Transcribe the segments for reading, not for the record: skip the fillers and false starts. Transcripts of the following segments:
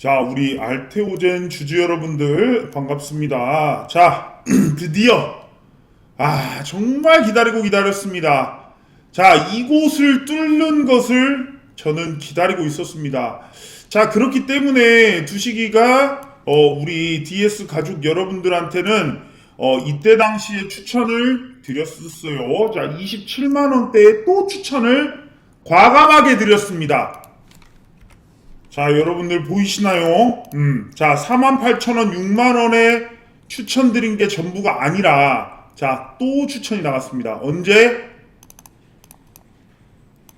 자, 우리 알테오젠 주주 여러분들 반갑습니다. 자, 드디어 정말 기다리고 기다렸습니다. 자, 이곳을 뚫는 것을 저는 기다리고 있었습니다. 자, 그렇기 때문에 두시기가 우리 DS 가족 여러분들한테는 이때 당시에 추천을 드렸었어요. 자, 27만 원대에 또 추천을 과감하게 드렸습니다. 자, 여러분들 보이시나요? 자, 48,000원, 6만원에 추천드린 게 전부가 아니라, 자, 또 추천이 나갔습니다. 언제?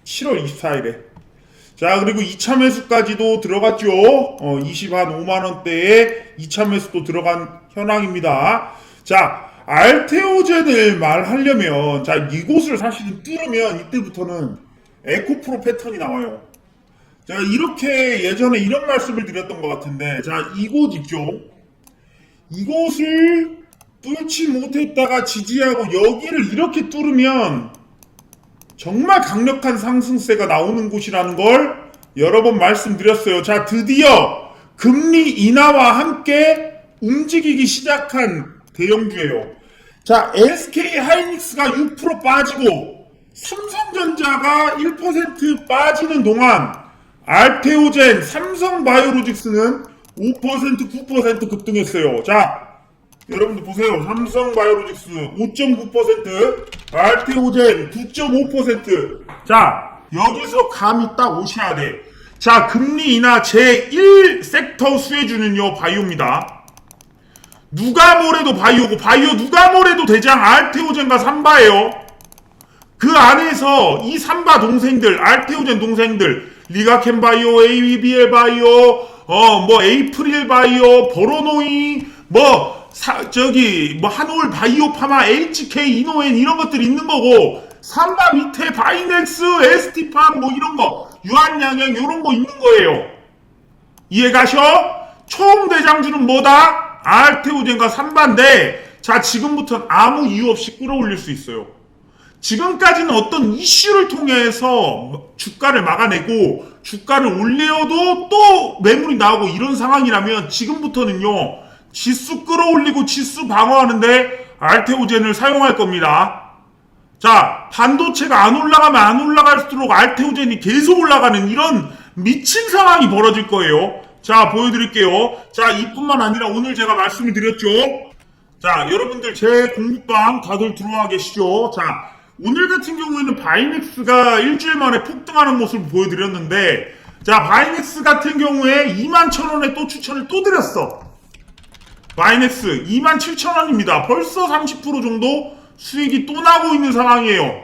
7월 24일에. 자, 그리고 2차 매수까지도 들어갔죠. 25만원대에 2차 매수도 들어간 현황입니다. 자, 알테오젠을 말하려면, 자, 이곳을 사실은 뚫으면 이때부터는 에코프로 패턴이 나와요. 자, 이렇게 예전에 이런 말씀을 드렸던 것 같은데, 자, 이곳 있죠? 이곳을 뚫지 못했다가 지지하고 여기를 이렇게 뚫으면 정말 강력한 상승세가 나오는 곳이라는 걸 여러 번 말씀드렸어요. 자, 드디어 금리 인하와 함께 움직이기 시작한 대형주예요. 자, SK 하이닉스가 6% 빠지고 삼성전자가 1% 빠지는 동안 알테오젠, 삼성바이오로직스는 5%, 9% 급등했어요. 자, 여러분들 보세요. 삼성바이오로직스 5.9%, 알테오젠 9.5%. 자, 여기서 감이 딱 오셔야 돼. 자, 금리 인하 제1 섹터 수혜주는요, 바이오입니다. 누가 뭐래도 바이오고, 바이오 누가 뭐래도 대장 알테오젠과 삼바예요. 그 안에서 이 삼바 동생들, 알테오젠 동생들, 리가켄 바이오, ABL 바이오, 에이프릴 바이오, 버로노이, 한올 바이오 파마, HK, 이노엔 이런 것들이 있는 거고, 삼바 밑에 바이넥스, ST팜 이런 거, 유한양행 이런 거 있는 거예요. 이해가셔? 총 대장주는 뭐다? 알테오젠과 삼바인데, 자, 지금부터는 아무 이유 없이 끌어올릴 수 있어요. 지금까지는 어떤 이슈를 통해서 주가를 막아내고 주가를 올려도 또 매물이 나오고 이런 상황이라면 지금부터는요, 지수 끌어올리고 지수 방어하는데 알테오젠을 사용할 겁니다. 자, 반도체가 안 올라가면 안 올라갈수록 알테오젠이 계속 올라가는 이런 미친 상황이 벌어질 거예요. 자, 보여드릴게요. 자, 이뿐만 아니라 오늘 제가 말씀을 드렸죠. 자, 여러분들 제 공부방 다들 들어와 계시죠. 자, 오늘 같은 경우에는 바이넥스가 일주일 만에 폭등하는 모습을 보여드렸는데, 자, 바이넥스 같은 경우에 21,000원에 또 추천을 또 드렸어. 바이넥스 27,000원입니다. 벌써 30% 정도 수익이 또 나고 있는 상황이에요.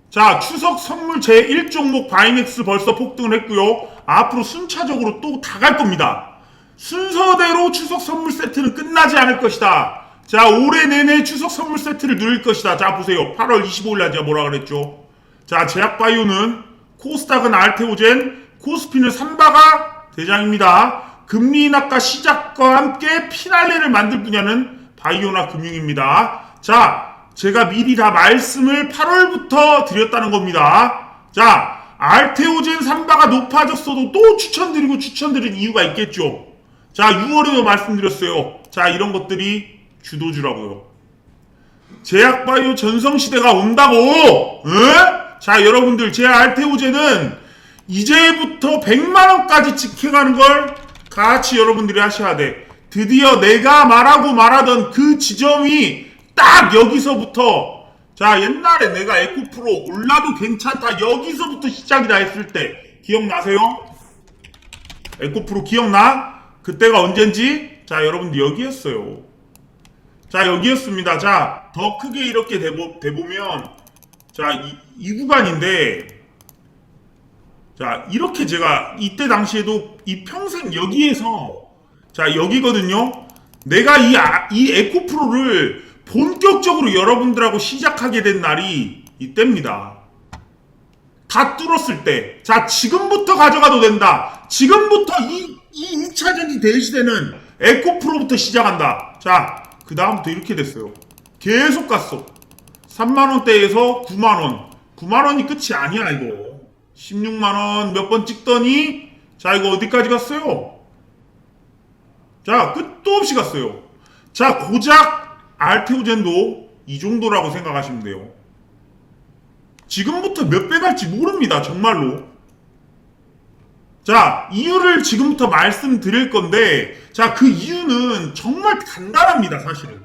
자, 추석 선물 제1 종목 바이넥스 벌써 폭등을 했고요. 앞으로 순차적으로 또 다 갈 겁니다. 순서대로 추석 선물 세트는 끝나지 않을 것이다. 자, 올해 내내 추석 선물 세트를 누릴 것이다. 자, 보세요. 8월 25일날 제가 뭐라 그랬죠? 자, 제약바이오는, 코스닥은 알테오젠, 코스피는 삼바가 대장입니다. 금리 인하가 시작과 함께 피날레를 만들 분야는 바이오나 금융입니다. 자, 제가 미리 다 말씀을 8월부터 드렸다는 겁니다. 자, 알테오젠 삼바가 높아졌어도 또 추천드린 이유가 있겠죠. 자, 6월에도 말씀드렸어요. 자, 이런 것들이 주도주라고요. 제약바이오 전성시대가 온다고! 자, 여러분들, 제 알테오젠은 이제부터 100만원까지 지켜가는 걸 같이 여러분들이 하셔야 돼. 드디어 내가 말하던 그 지점이 딱 여기서부터, 자, 옛날에 내가 에코프로 올라도 괜찮다, 여기서부터 시작이다 했을 때, 기억나세요? 에코프로 기억나? 그때가 언젠지? 자, 여러분들 여기였어요. 자, 여기였습니다. 자, 더 크게 이렇게 대보면, 자, 이 구간인데, 자, 이렇게 제가 이때 당시에도 이 평생 여기에서, 자, 여기거든요. 내가 이 에코프로를 본격적으로 여러분들하고 시작하게 된 날이 이때입니다. 다 뚫었을 때. 자, 지금부터 가져가도 된다. 지금부터 이 2차전지 대시대는 에코프로부터 시작한다. 자, 그 다음부터 이렇게 됐어요. 계속 갔어. 3만원대에서 9만원. 9만원이 끝이 아니야, 이거. 16만원 몇 번 찍더니, 자, 이거 어디까지 갔어요? 자, 끝도 없이 갔어요. 자, 고작 알테오젠도 이 정도라고 생각하시면 돼요. 지금부터 몇 배 갈지 모릅니다. 정말로. 자, 이유를 지금부터 말씀드릴 건데, 자, 그 이유는 정말 간단합니다. 사실은.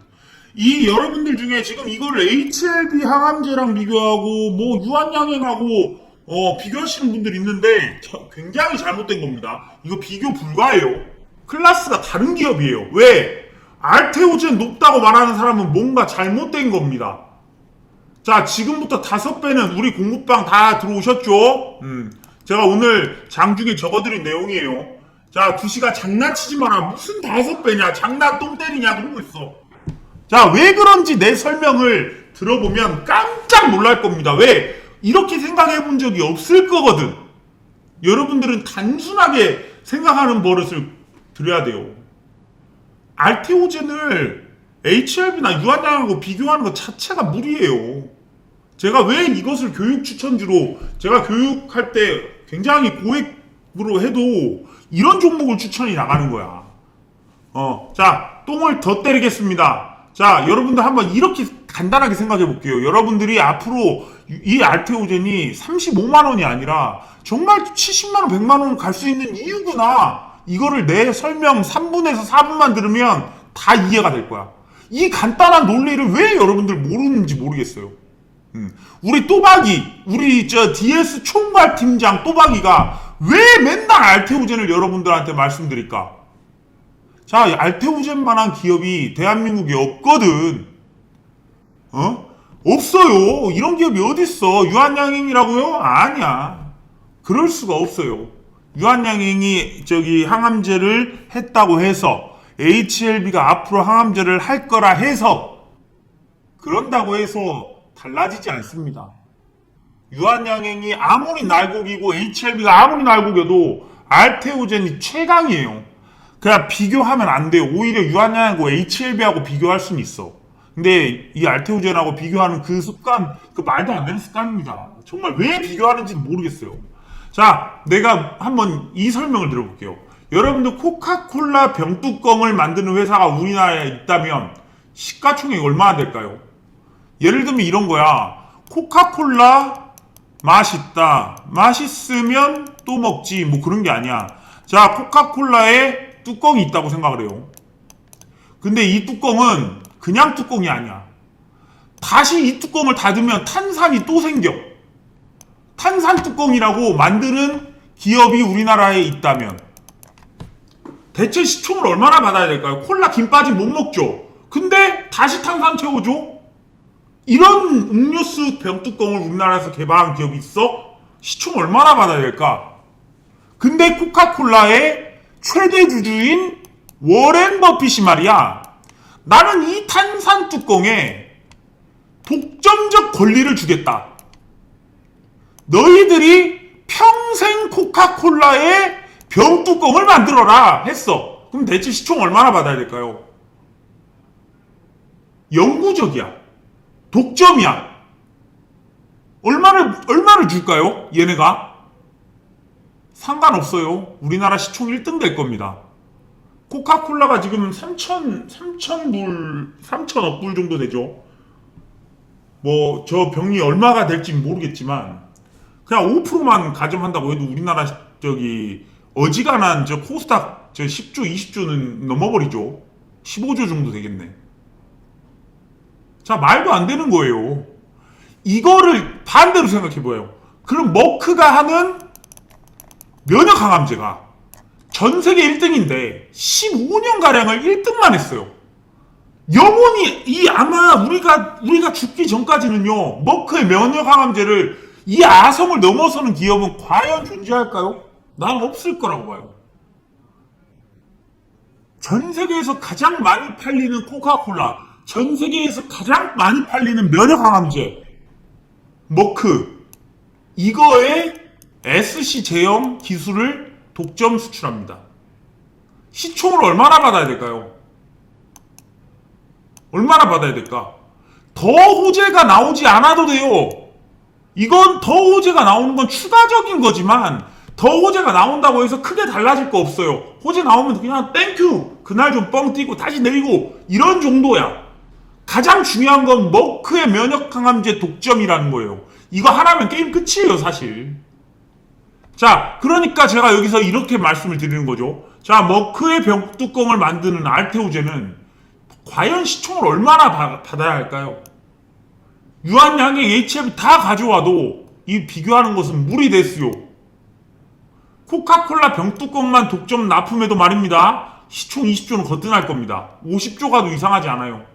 이 여러분들 중에 지금 이걸 HLB 항암제랑 비교하고 뭐 유한양행하고 비교하시는 분들이 있는데 굉장히 잘못된 겁니다. 이거 비교 불가해요. 클래스가 다른 기업이에요. 왜? 알테오젠 높다고 말하는 사람은 뭔가 잘못된 겁니다. 자, 지금부터 5배는 우리 공부방 다 들어오셨죠? 제가 오늘 장중에 적어드린 내용이에요. 자, 2시간 장난치지 마라. 무슨 5배냐? 장난 똥 때리냐? 그러고 있어. 자, 왜 그런지 내 설명을 들어보면 깜짝 놀랄 겁니다. 왜? 이렇게 생각해 본 적이 없을 거거든. 여러분들은 단순하게 생각하는 버릇을 들여야 돼요. 알테오젠을 HLB나 유한양하고 비교하는 것 자체가 무리예요. 제가 왜 이것을 교육 추천주로, 제가 교육할 때 굉장히 고액으로 해도 이런 종목을 추천이 나가는 거야. 자, 똥을 더 때리겠습니다. 자, 여러분들 한번 이렇게 간단하게 생각해 볼게요. 여러분들이 앞으로 이 알테오젠이 35만원이 아니라 정말 70만원, 100만원 갈 수 있는 이유구나. 이거를 내 설명 3분에서 4분만 들으면 다 이해가 될 거야. 이 간단한 논리를 왜 여러분들 모르는지 모르겠어요. 우리 또박이, 우리 DS 총괄 팀장 또박이가 왜 맨날 알테오젠을 여러분들한테 말씀드릴까? 자, 알테오젠만한 기업이 대한민국에 없거든. 없어요. 이런 기업이 어딨어? 유한양행이라고요? 아니야. 그럴 수가 없어요. 유한양행이 항암제를 했다고 해서 HLB가 앞으로 항암제를 할 거라 해서 그런다고 해서 달라지지 않습니다. 유한양행이 아무리 날고기고 HLB가 아무리 날고겨도 알테오젠이 최강이에요. 그냥 비교하면 안 돼요. 오히려 유한양하고 HLB하고 비교할 수는 있어. 근데 이 알테오젠하고 비교하는 그 습관, 그 말도 안 되는 습관입니다. 정말 왜 비교하는지는 모르겠어요. 자, 내가 한번 이 설명을 들어볼게요. 여러분들 코카콜라 병뚜껑을 만드는 회사가 우리나라에 있다면 시가총액이 얼마나 될까요? 예를 들면 이런 거야. 코카콜라 맛있다. 맛있으면 또 먹지. 뭐 그런 게 아니야. 자, 코카콜라에 뚜껑이 있다고 생각을 해요. 근데 이 뚜껑은 그냥 뚜껑이 아니야. 다시 이 뚜껑을 닫으면 탄산이 또 생겨. 탄산 뚜껑이라고 만드는 기업이 우리나라에 있다면 대체 시총을 얼마나 받아야 될까요? 콜라 김 빠진 못 먹죠. 근데 다시 탄산 채워줘? 이런 음료수 병뚜껑을 우리나라에서 개발한 기업이 있어? 시총 얼마나 받아야 될까? 근데 코카콜라의 최대 주주인 워렌 버핏이 말이야. 나는 이 탄산 뚜껑에 독점적 권리를 주겠다. 너희들이 평생 코카콜라의 병뚜껑을 만들어라 했어. 그럼 대체 시총 얼마나 받아야 될까요? 영구적이야. 독점이야. 얼마를 줄까요? 얘네가? 상관없어요. 우리나라 시총 1등 될 겁니다. 코카콜라가 지금 3천억 불 정도 되죠. 뭐, 저 병이 얼마가 될지 모르겠지만, 그냥 5%만 가점한다고 해도 우리나라, 어지간한 코스닥 10조, 20조는 넘어버리죠. 15조 정도 되겠네. 자, 말도 안 되는 거예요. 이거를 반대로 생각해봐요. 그럼 머크가 하는 면역 항암제가 전 세계 1등인데 15년가량을 1등만 했어요. 영원히 아마 우리가 죽기 전까지는요, 머크의 면역 항암제를 이 아성을 넘어서는 기업은 과연 존재할까요? 난 없을 거라고 봐요. 전 세계에서 가장 많이 팔리는 코카콜라, 전 세계에서 가장 많이 팔리는 면역 항암제 머크, 이거에 SC 제형 기술을 독점 수출합니다. 시총을 얼마나 받아야 될까요? 얼마나 받아야 될까? 더 호재가 나오지 않아도 돼요. 이건 더 호재가 나오는 건 추가적인 거지만 더 호재가 나온다고 해서 크게 달라질 거 없어요. 호재 나오면 그냥 땡큐 그날 좀 뻥 뛰고 다시 내리고 이런 정도야. 가장 중요한 건 머크의 면역 항암제 독점이라는 거예요. 이거 하나면 게임 끝이에요, 사실. 자, 그러니까 제가 여기서 이렇게 말씀을 드리는 거죠. 자, 머크의 병뚜껑을 만드는 알테오제는 과연 시총을 얼마나 받아야 할까요? 유한양행 HF 다 가져와도 이 비교하는 것은 무리 됐어요. 코카콜라 병뚜껑만 독점 납품해도 말입니다. 시총 20조는 거뜬할 겁니다. 50조 가도 이상하지 않아요.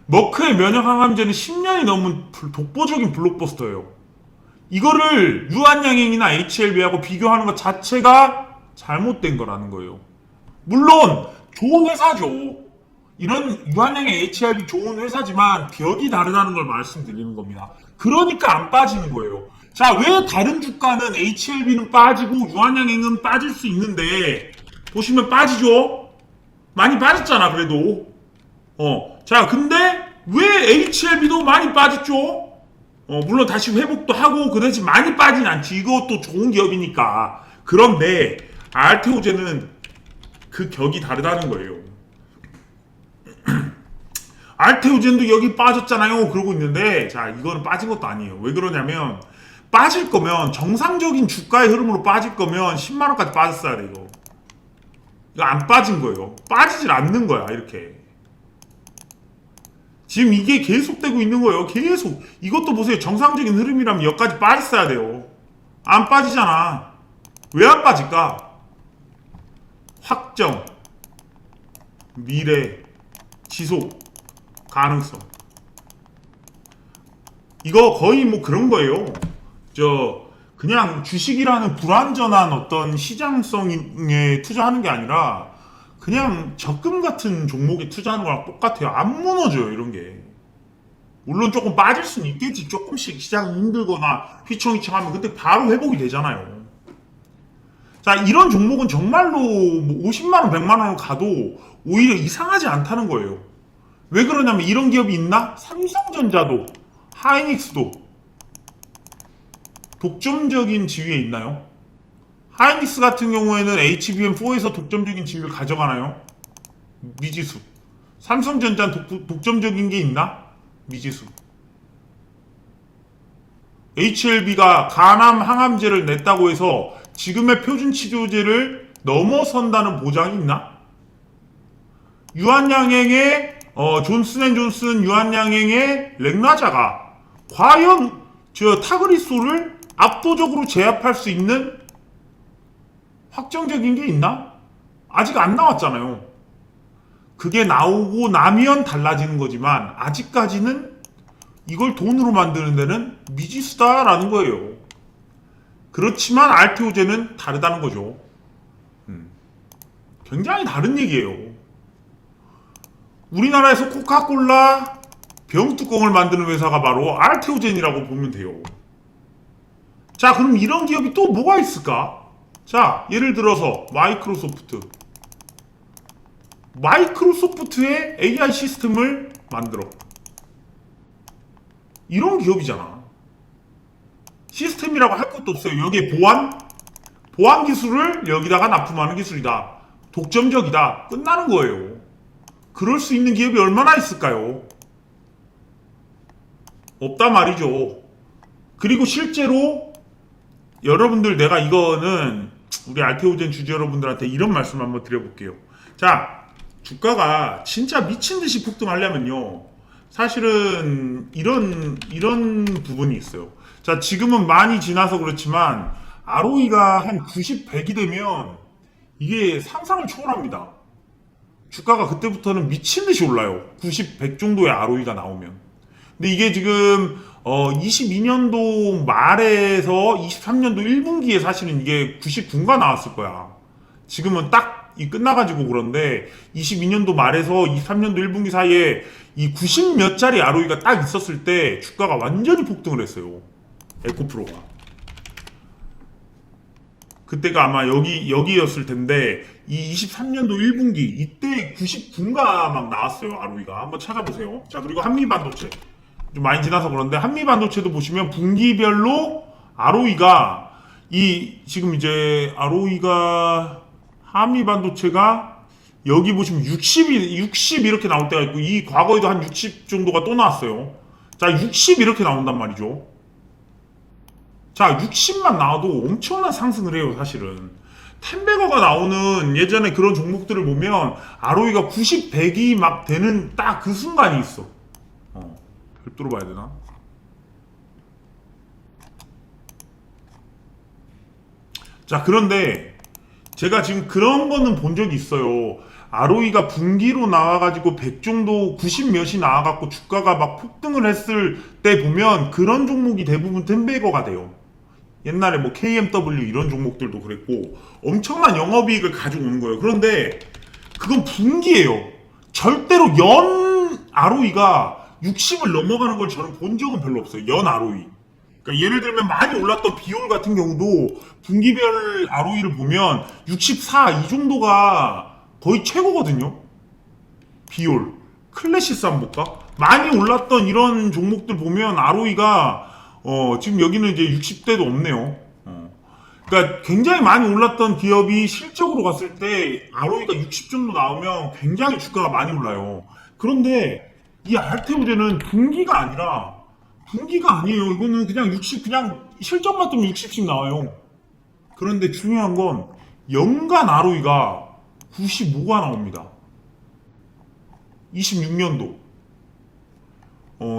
머크의 면역항암제는 10년이 넘은 독보적인 블록버스터예요. 이거를 유한양행이나 HLB하고 비교하는 것 자체가 잘못된 거라는 거예요. 물론 좋은 회사죠. 이런 유한양행 HLB 좋은 회사지만 벽이 다르다는 걸 말씀드리는 겁니다. 그러니까 안 빠지는 거예요. 자, 왜 다른 주가는 HLB는 빠지고 유한양행은 빠질 수 있는데 보시면 빠지죠? 많이 빠졌잖아 그래도. 자, 근데 왜 HLB도 많이 빠졌죠? 물론 다시 회복도 하고 그러지 많이 빠진 않지. 이것도 좋은 기업이니까. 그런데 알테오제는 그 격이 다르다는 거예요. 알테오젠도 여기 빠졌잖아요 그러고 있는데, 자, 이거는 빠진 것도 아니에요. 왜 그러냐면 빠질 거면 정상적인 주가의 흐름으로 빠질 거면 10만원까지 빠졌어야 돼. 이거 안 빠진 거예요. 빠지질 않는 거야 이렇게. 지금 이게 계속되고 있는 거예요. 계속. 이것도 보세요. 정상적인 흐름이라면 여기까지 빠졌어야 돼요. 안 빠지잖아. 왜 안 빠질까? 확정, 미래, 지속, 가능성. 이거 거의 뭐 그런 거예요. 그냥 주식이라는 불완전한 어떤 시장성에 투자하는 게 아니라 그냥 적금 같은 종목에 투자하는 거랑 똑같아요. 안 무너져요, 이런 게. 물론 조금 빠질 수는 있겠지. 조금씩 시장이 힘들거나 휘청휘청하면 그때 바로 회복이 되잖아요. 자, 이런 종목은 정말로 뭐 50만원, 100만원을 가도 오히려 이상하지 않다는 거예요. 왜 그러냐면 이런 기업이 있나? 삼성전자도, 하이닉스도 독점적인 지위에 있나요? 하이닉스 같은 경우에는 HBM4에서 독점적인 지위를 가져가나요? 미지수. 삼성전자는 독점적인 게 있나? 미지수. HLB가 간암 항암제를 냈다고 해서 지금의 표준 치료제를 넘어선다는 보장이 있나? 유한양행의 존슨앤존슨 유한양행의 렉나자가 과연 타그리소를 압도적으로 제압할 수 있는 확정적인 게 있나? 아직 안 나왔잖아요. 그게 나오고 나면 달라지는 거지만 아직까지는 이걸 돈으로 만드는 데는 미지수다라는 거예요. 그렇지만 알테오제는 다르다는 거죠. 굉장히 다른 얘기예요. 우리나라에서 코카콜라 병뚜껑을 만드는 회사가 바로 알테오젠이라고 보면 돼요. 자, 그럼 이런 기업이 또 뭐가 있을까? 자, 예를 들어서 마이크로소프트의 AI 시스템을 만들어. 이런 기업이잖아. 시스템이라고 할 것도 없어요. 여기에 보안 기술을 여기다가 납품하는 기술이다. 독점적이다. 끝나는 거예요. 그럴 수 있는 기업이 얼마나 있을까요? 없단 말이죠. 그리고 실제로 여러분들, 내가 이거는 우리 알테오젠 주주 여러분들한테 이런 말씀 한번 드려볼게요. 자, 주가가 진짜 미친듯이 폭등하려면요, 사실은 이런 부분이 있어요. 자, 지금은 많이 지나서 그렇지만 ROE가 한 90, 100이 되면 이게 상상을 초월합니다. 주가가 그때부터는 미친듯이 올라요. 90, 100 정도의 ROE가 나오면. 근데 이게 지금 22년도 말에서 23년도 1분기에 사실은 이게 99가 나왔을 거야. 지금은 딱 이 끝나가지고 그런데 22년도 말에서 23년도 1분기 사이에 이 90 몇 짜리 ROE가 딱 있었을 때 주가가 완전히 폭등을 했어요. 에코프로가. 그때가 아마 여기였을 텐데 이 23년도 1분기 이때 99가 막 나왔어요. ROE가. 한번 찾아보세요. 자, 그리고 한미반도체. 좀 많이 지나서 그런데 한미반도체도 보시면 분기별로 ROE가 지금 이제 ROE가 한미 반도체가 여기 보시면 60 이렇게 나올 때가 있고, 이 과거에도 한 60 정도가 또 나왔어요. 자, 60 이렇게 나온단 말이죠. 자, 60만 나와도 엄청난 상승을 해요, 사실은. 텐베거가 나오는 예전에 그런 종목들을 보면 ROE가 90, 100이 막 되는 딱 그 순간이 있어. 별도로 봐야 되나? 자, 그런데 제가 지금 그런 거는 본 적이 있어요. ROE가 분기로 나와가지고 100 정도, 90 몇이 나와갖고 주가가 막 폭등을 했을 때 보면 그런 종목이 대부분 텐베거가 돼요. 옛날에 뭐 KMW 이런 종목들도 그랬고 엄청난 영업이익을 가져오는 거예요. 그런데 그건 분기예요. 절대로 연 ROE가 60을 넘어가는 걸 저는 본 적은 별로 없어요. 연 ROE. 그러니까 예를 들면 많이 올랐던 비올 같은 경우도 분기별 ROE를 보면 64 이 정도가 거의 최고거든요. 비올, 클래시스 한번 볼까? 많이 올랐던 이런 종목들 보면 ROE가 지금 여기는 이제 60대도 없네요. 그러니까 굉장히 많이 올랐던 기업이 실적으로 갔을 때 ROE가 60 정도 나오면 굉장히 주가가 많이 올라요. 그런데 이 알테오제는 분기가 아니에요. 이거는 그냥 60, 그냥 실적만 뜨면 60씩 나와요. 그런데 중요한 건 연간 ROE가 95가 나옵니다. 26년도.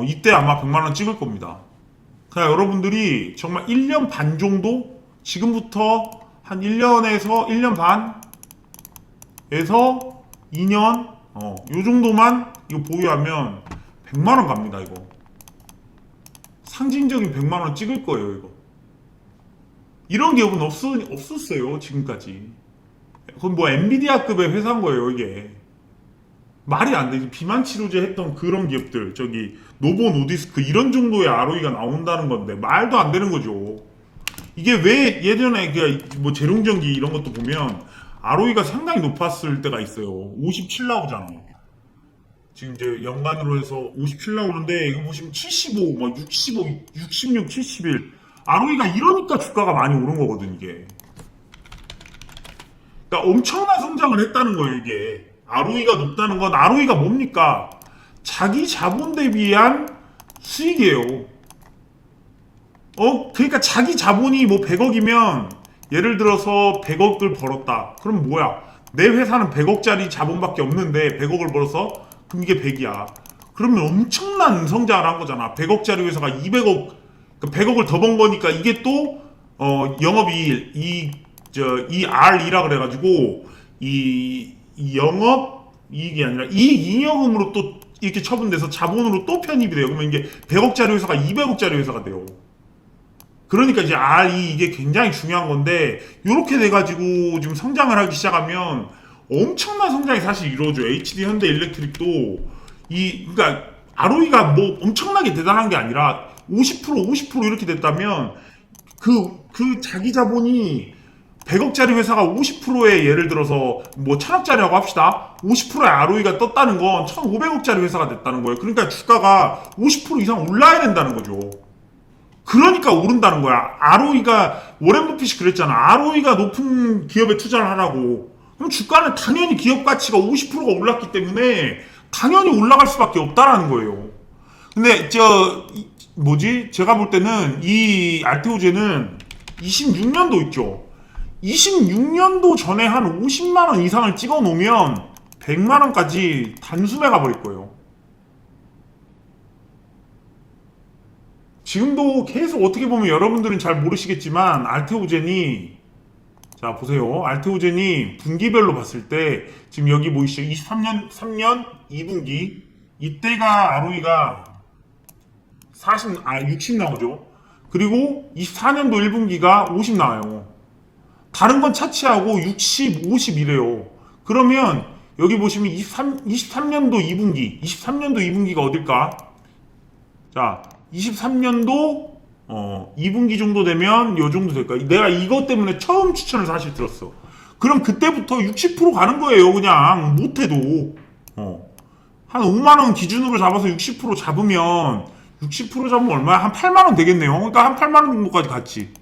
이때 아마 100만원 찍을 겁니다. 그러니까 여러분들이 정말 1년 반 정도? 지금부터 한 1년에서 1년 반에서 2년? 요 정도만 이거 보유하면 100만원 갑니다, 이거. 상징적인 100만원 찍을 거예요, 이거. 이런 기업은 없었어요, 지금까지. 그건 뭐 엔비디아급의 회사인 거예요, 이게. 말이 안 돼. 비만 치료제 했던 그런 기업들, 저기 노보 노디스크 이런 정도의 ROE가 나온다는 건데 말도 안 되는 거죠. 이게 왜 예전에 뭐 재룡전기 이런 것도 보면 ROE가 상당히 높았을 때가 있어요. 57 나오잖아요. 지금 이제 연간으로 해서 57 나오는데 이거 보시면 75, 뭐 65, 66, 71 ROE가 이러니까 주가가 많이 오른 거거든 이게. 그러니까 엄청난 성장을 했다는 거예요 이게. ROE가 높다는 건 ROE가 뭡니까? 자기 자본 대비한 수익이에요. 그러니까 자기 자본이 뭐 100억이면 예를 들어서 100억을 벌었다. 그럼 뭐야? 내 회사는 100억짜리 자본밖에 없는데 100억을 벌어서 그럼 이게 100이야. 그러면 엄청난 성장을 한 거잖아. 100억짜리 회사가 200억, 그러니까 100억을 더 번 거니까 이게 또 영업이익, 이 RE라 그래가지고 이 영업 이익이 아니라 이익 잉여금으로 또 이렇게 처분돼서 자본으로 또 편입이 돼요. 그러면 이게 100억짜리 회사가 200억짜리 회사가 돼요. 그러니까 이제 이게 굉장히 중요한 건데 이렇게 돼가지고 지금 성장을 하기 시작하면 엄청난 성장이 사실 이루어져요. HD 현대 일렉트릭도 그러니까 ROE가 뭐 엄청나게 대단한 게 아니라 50% 이렇게 됐다면 그 자기 자본이 100억짜리 회사가 50%의 예를 들어서 뭐 1000억짜리라고 합시다. 50%의 ROE가 떴다는 건 1500억짜리 회사가 됐다는 거예요. 그러니까 주가가 50% 이상 올라야 된다는 거죠. 그러니까 오른다는 거야. ROE가 워렌 버핏이 그랬잖아. ROE가 높은 기업에 투자를 하라고. 그럼 주가는 당연히 기업 가치가 50%가 올랐기 때문에 당연히 올라갈 수밖에 없다라는 거예요. 근데 제가 볼 때는 이 알테오제는 26년도 있죠. 26년도 전에 한 50만원 이상을 찍어 놓으면 100만원까지 단숨에 가버릴 거예요. 지금도 계속 어떻게 보면 여러분들은 잘 모르시겠지만 알테오젠이 자 보세요. 알테오젠이 분기별로 봤을 때 지금 여기 보이시죠? 23년 2분기 이때가 ROE가 60 나오죠. 그리고 24년도 1분기가 50 나와요. 다른 건 차치하고 60, 50 이래요. 그러면 여기 보시면 23년도 2분기가 어딜까? 자, 23년도 2분기 정도 되면 요 정도 될까? 내가 이것 때문에 처음 추천을 사실 들었어. 그럼 그때부터 60% 가는 거예요. 그냥 못해도 한 5만원 기준으로 잡아서 60% 잡으면 60% 잡으면 얼마야? 한 8만원 되겠네요. 그러니까 한 8만원 정도까지 갔지.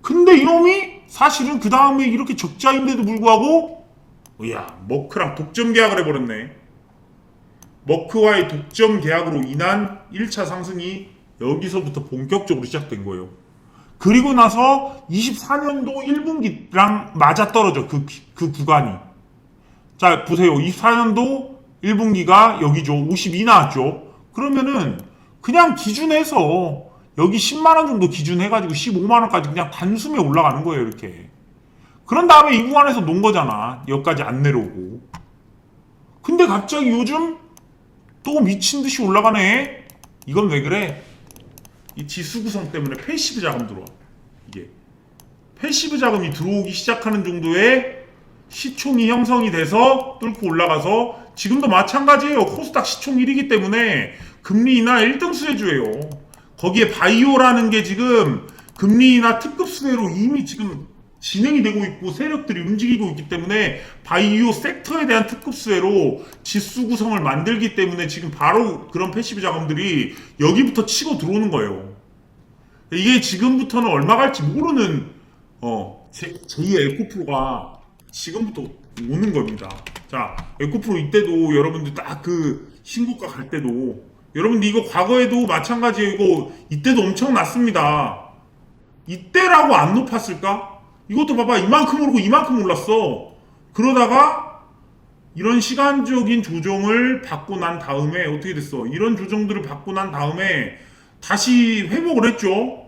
근데 이놈이 사실은 그 다음에 이렇게 적자인데도 불구하고 이야 머크랑 독점 계약을 해버렸네. 머크와의 독점 계약으로 인한 1차 상승이 여기서부터 본격적으로 시작된 거예요. 그리고 나서 24년도 1분기랑 맞아떨어져 그 구간이. 자 보세요. 24년도 1분기가 여기죠. 52 나왔죠. 그러면은 그냥 기준해서 여기 10만원 정도 기준해가지고 15만원까지 그냥 단숨에 올라가는 거예요. 이렇게. 그런 다음에 이 구간에서 논 거잖아. 여기까지 안 내려오고. 근데 갑자기 요즘 또 미친듯이 올라가네. 이건 왜 그래? 이 지수 구성 때문에 패시브 자금 들어와. 이게 패시브 자금이 들어오기 시작하는 정도의 시총이 형성이 돼서 뚫고 올라가서 지금도 마찬가지예요. 코스닥 시총 1위기 때문에 금리 인하 1등 수혜주예요. 거기에 바이오라는 게 지금 금리 인하 특급 수혜로 이미 지금 진행이 되고 있고 세력들이 움직이고 있기 때문에 바이오 섹터에 대한 특급 수혜로 지수 구성을 만들기 때문에 지금 바로 그런 패시브 자금들이 여기부터 치고 들어오는 거예요. 이게 지금부터는 얼마 갈지 모르는 제2의 에코프로가 지금부터 오는 겁니다. 자, 에코프로 이때도 여러분들 딱 그 신고가 갈 때도 여러분들 이거 과거에도 마찬가지예요. 이거 이때도 엄청 났습니다. 이때라고 안 높았을까? 이것도 봐봐. 이만큼 오르고 이만큼 올랐어. 그러다가 이런 시간적인 조정을 받고 난 다음에 어떻게 됐어? 이런 조정들을 받고 난 다음에 다시 회복을 했죠.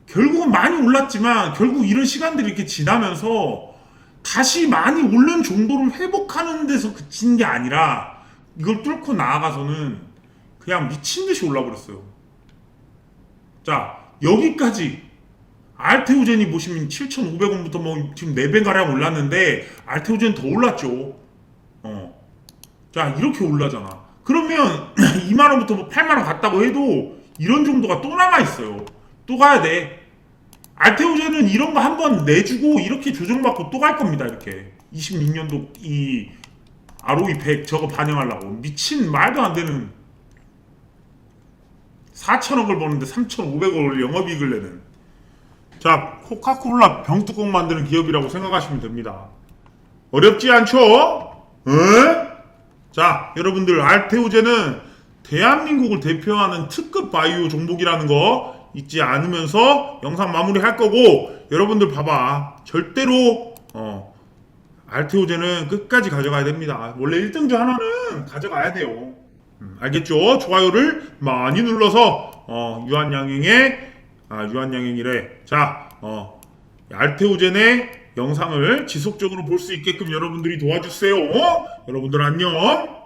결국은 많이 올랐지만 결국 이런 시간들이 이렇게 지나면서 다시 많이 오른 정도를 회복하는 데서 그친 게 아니라 이걸 뚫고 나아가서는 그냥 미친듯이 올라버렸어요. 자, 여기까지 알테오젠이 보시면 7,500원부터 뭐 지금 4배가량 올랐는데 알테오젠 더 올랐죠. 자, 이렇게 올라잖아. 그러면 2만원부터 뭐 8만원 갔다고 해도 이런 정도가 또 남아있어요. 또 가야 돼. 알테오젠은 이런 거 한번 내주고 이렇게 조정받고 또 갈 겁니다. 이렇게 26년도 이 ROE 100 저거 반영하려고 미친 말도 안 되는 4천억을 버는데 3,500억을 영업이익을 내는. 자, 코카콜라 병뚜껑 만드는 기업이라고 생각하시면 됩니다. 어렵지 않죠? 자, 여러분들 알테오젠은 대한민국을 대표하는 특급 바이오 종목이라는 거 잊지 않으면서 영상 마무리할 거고, 여러분들 봐봐. 절대로 알테오젠은 끝까지 가져가야 됩니다. 원래 1등주 하나는 가져가야 돼요. 알겠죠? 좋아요를 많이 눌러서 유한양행이래. 자, 알테오젠의 영상을 지속적으로 볼 수 있게끔 여러분들이 도와주세요. 여러분들 안녕.